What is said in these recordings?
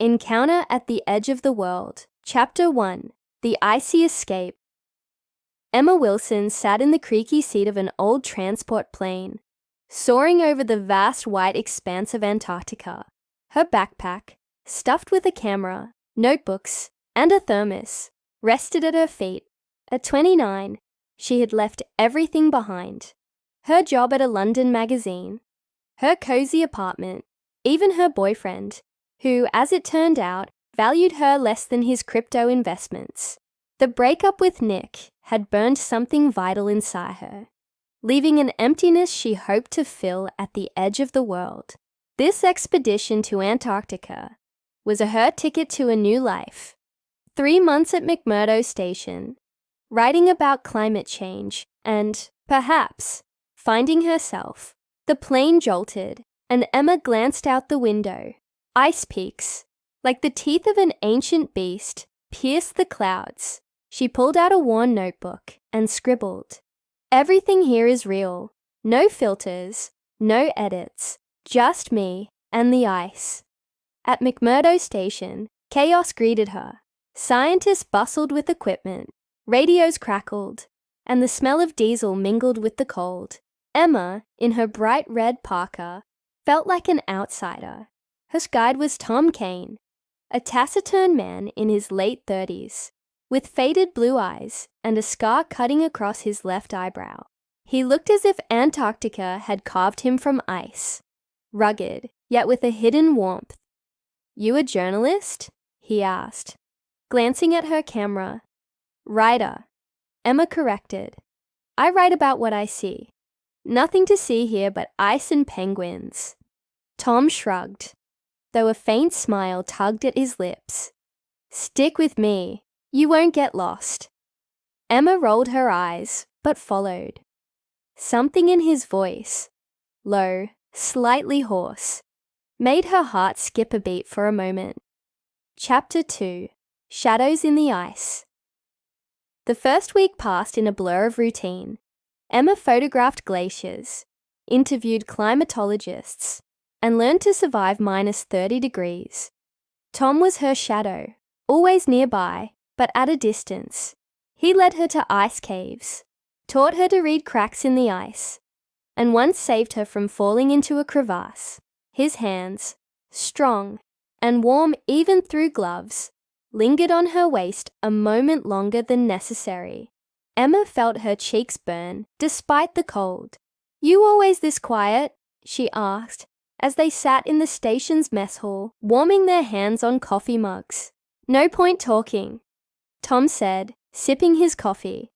Encounter at the Edge of the World. Chapter 1. The Icy Escape. Emma Wilson sat in the creaky seat of an old transport plane, soaring over the vast white expanse of Antarctica. Her backpack, stuffed with a camera, notebooks, and a thermos, rested at her feet. At 29, she had left everything behind. Her job at a London magazine, her cozy apartment, even her boyfriend, who, as it turned out, valued her less than his crypto investments. The breakup with Nick had burned something vital inside her, leaving an emptiness she hoped to fill at the edge of the world. This expedition to Antarctica was her ticket to a new life. 3 months at McMurdo Station, writing about climate change and, perhaps, finding herself. The plane jolted, and Emma glanced out the window. Ice peaks, like the teeth of an ancient beast, pierced the clouds. She pulled out a worn notebook and scribbled. Everything here is real. No filters, no edits, just me and the ice. At McMurdo Station, chaos greeted her. Scientists bustled with equipment, radios crackled, and the smell of diesel mingled with the cold. Emma, in her bright red parka, felt like an outsider. Her guide was Tom Kane, a taciturn man in his late 30s, with faded blue eyes and a scar cutting across his left eyebrow. He looked as if Antarctica had carved him from ice, rugged, yet with a hidden warmth. "You a journalist?" he asked, glancing at her camera. "Writer," Emma corrected. "I write about what I see. Nothing to see here but ice and penguins." Tom shrugged, though a faint smile tugged at his lips. "Stick with me. You won't get lost." Emma rolled her eyes, but followed. Something in his voice, low, slightly hoarse, made her heart skip a beat for a moment. Chapter 2. Shadows in the Ice. The first week passed in a blur of routine. Emma photographed glaciers, interviewed climatologists, and learned to survive -30 degrees. Tom was her shadow, always nearby, but at a distance. He led her to ice caves, taught her to read cracks in the ice, and once saved her from falling into a crevasse. His hands, strong and warm even through gloves, lingered on her waist a moment longer than necessary. Emma felt her cheeks burn, despite the cold. "You always this quiet?" she asked, as they sat in the station's mess hall, warming their hands on coffee mugs. "No point talking," Tom said, sipping his coffee.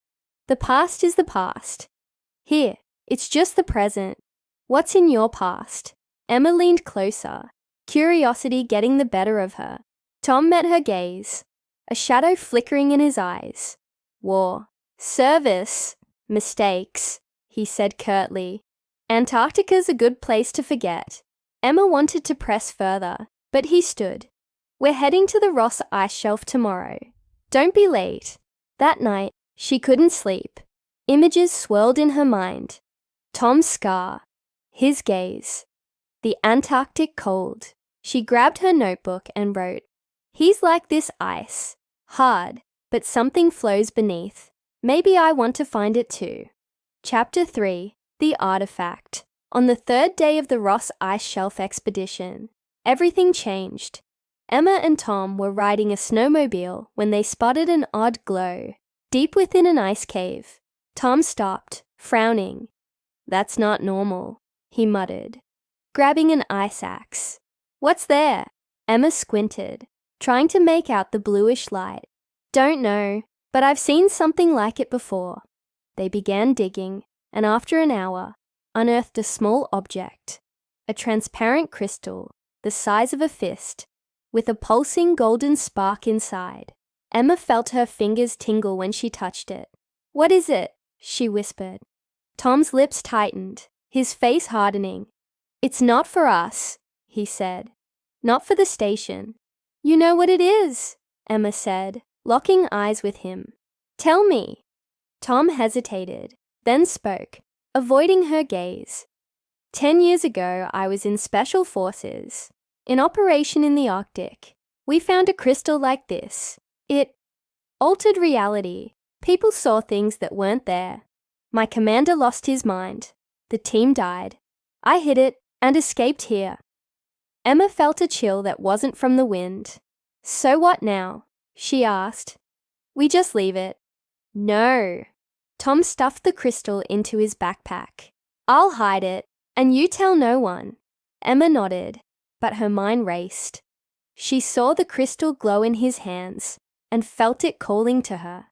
"The past is the past. Here, it's just the present. What's in your past?" Emma leaned closer, curiosity getting the better of her. Tom met her gaze, a shadow flickering in his eyes. "War. Service. Mistakes," he said curtly. "Antarctica's a good place to forget." Emma wanted to press further, but he stood. "We're heading to the Ross Ice Shelf tomorrow. Don't be late." That night, she couldn't sleep. Images swirled in her mind. Tom's scar, his gaze, the Antarctic cold. She grabbed her notebook and wrote, "He's like this ice, hard, but something flows beneath. Maybe I want to find it too." Chapter 3. The Artifact. On the 3rd day of the Ross Ice Shelf expedition, everything changed. Emma and Tom were riding a snowmobile when they spotted an odd glow, deep within an ice cave. Tom stopped, frowning. "That's not normal," he muttered, grabbing an ice axe. "What's there?" Emma squinted, trying to make out the bluish light. "Don't know, but I've seen something like it before." They began digging, and after an hour, unearthed a small object, a transparent crystal the size of a fist, with a pulsing golden spark inside. Emma felt her fingers tingle when she touched it. "What is it?" she whispered. Tom's lips tightened, his face hardening. "It's not for us," he said. "Not for the station." "You know what it is," Emma said, locking eyes with him. "Tell me." Tom hesitated, then spoke, avoiding her gaze. 10 years ago, I was in Special Forces, in operation in the Arctic. We found a crystal like this. It altered reality. People saw things that weren't there. My commander lost his mind. The team died. I hid it and escaped here." Emma felt a chill that wasn't from the wind. "So what now?" she asked. "We just leave it." "No." Tom stuffed the crystal into his backpack. "I'll hide it, and you tell no one." Emma nodded, but her mind raced. She saw the crystal glow in his hands and felt it calling to her.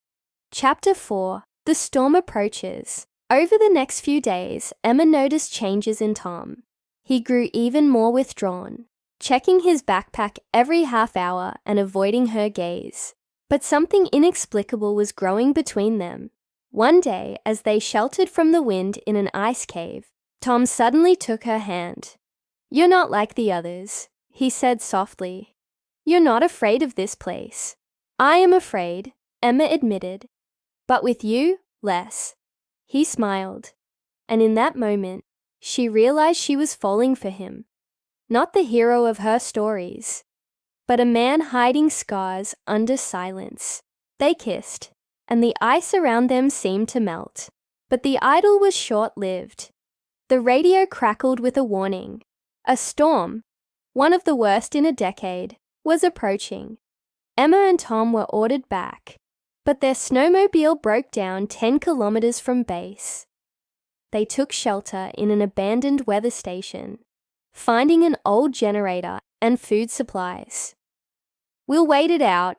Chapter 4. The storm approaches. Over the next few days, Emma noticed changes in Tom. He grew even more withdrawn, checking his backpack every half hour and avoiding her gaze. But something inexplicable was growing between them. One day, as they sheltered from the wind in an ice cave, Tom suddenly took her hand. "You're not like the others," he said softly. "You're not afraid of this place." "I am afraid," Emma admitted. "But with you, less." He smiled, and in that moment, she realized she was falling for him. Not the hero of her stories, but a man hiding scars under silence. They kissed, and the ice around them seemed to melt. But the idyll was short-lived. The radio crackled with a warning. A storm, one of the worst in a decade, was approaching. Emma and Tom were ordered back, but their snowmobile broke down 10 kilometers from base. They took shelter in an abandoned weather station, finding an old generator and food supplies. "We'll wait it out,"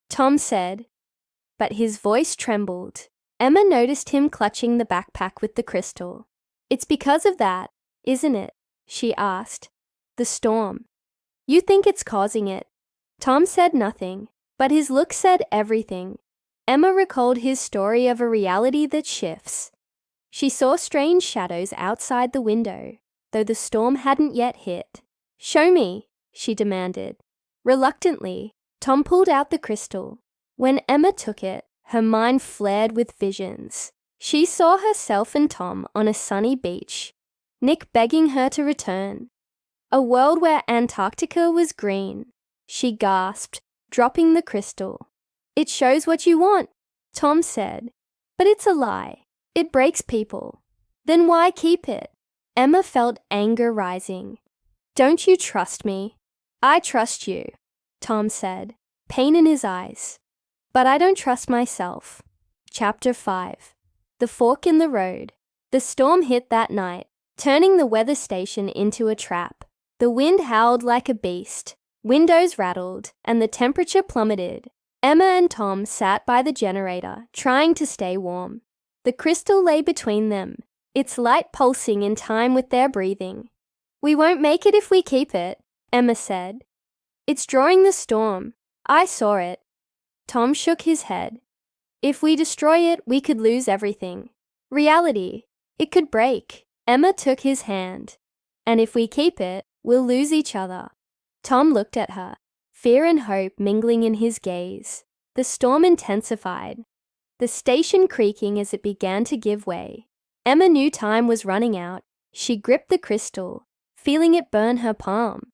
Tom said, but his voice trembled. Emma noticed him clutching the backpack with the crystal. "It's because of that, isn't it?" she asked. "The storm. You think it's causing it." Tom said nothing, but his look said everything. Emma recalled his story of a reality that shifts. She saw strange shadows outside the window, though the storm hadn't yet hit. "Show me," she demanded. Reluctantly, Tom pulled out the crystal. When Emma took it, her mind flared with visions. She saw herself and Tom on a sunny beach, Nick begging her to return. A world where Antarctica was green. She gasped, dropping the crystal. "It shows what you want," Tom said. "But it's a lie. It breaks people." "Then why keep it?" Emma felt anger rising. "Don't you trust me?" "I trust you," Tom said, pain in his eyes. "But I don't trust myself." Chapter 5. The Fork in the Road. The storm hit that night, turning the weather station into a trap. The wind howled like a beast, windows rattled, and the temperature plummeted. Emma and Tom sat by the generator, trying to stay warm. The crystal lay between them, its light pulsing in time with their breathing. "We won't make it if we keep it," Emma said. "It's drawing the storm. I saw it." Tom shook his head. "If we destroy it, we could lose everything. Reality. It could break." Emma took his hand. "And if we keep it, we'll lose each other." Tom looked at her, fear and hope mingling in his gaze. The storm intensified, the station creaking as it began to give way. Emma knew time was running out. She gripped the crystal, feeling it burn her palm.